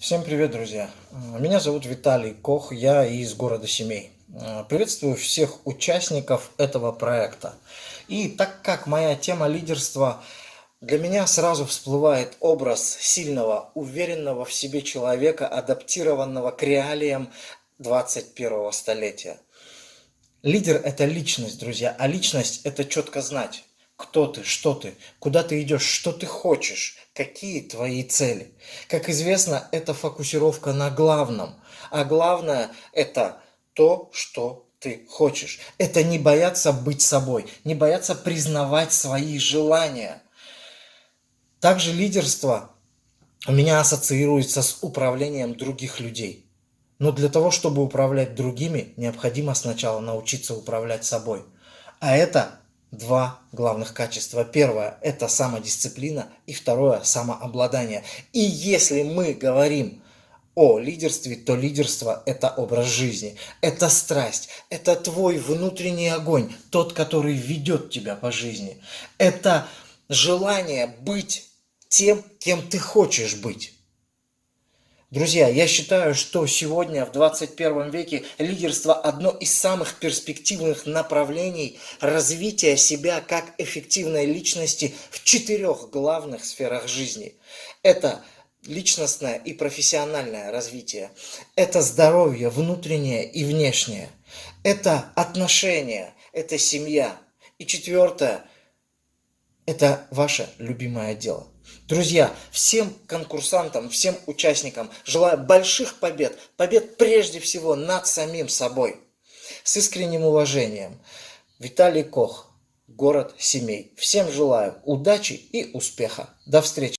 Всем привет, друзья! Меня зовут Виталий Кох, я из города Семей. Приветствую всех участников этого проекта. И так как моя тема лидерства, для меня сразу всплывает образ сильного, уверенного в себе человека, адаптированного к реалиям 21 столетия. Лидер – это личность, друзья, а личность – это четко знать, кто ты, что ты, куда ты идешь, что ты хочешь, какие твои цели. Как известно, это фокусировка на главном, а главное – это то, что ты хочешь. Это не бояться быть собой, не бояться признавать свои желания. Также лидерство у меня ассоциируется с управлением других людей. Но для того, чтобы управлять другими, необходимо сначала научиться управлять собой. А это два главных качества. Первое – это самодисциплина, и второе – самообладание. И если мы говорим о лидерстве, то лидерство – это образ жизни, это страсть, это твой внутренний огонь, тот, который ведет тебя по жизни. Это желание быть тем, кем ты хочешь быть. Друзья, я считаю, что сегодня, в 21 веке, лидерство – одно из самых перспективных направлений развития себя как эффективной личности в 4 главных сферах жизни. Это личностное и профессиональное развитие, это здоровье внутреннее и внешнее, это отношения, это семья. И четвертое – это ваше любимое дело. Друзья, всем конкурсантам, всем участникам желаю больших побед, побед прежде всего над самим собой. С искренним уважением, Виталий Кох, город Семей. Всем желаю удачи и успеха. До встречи.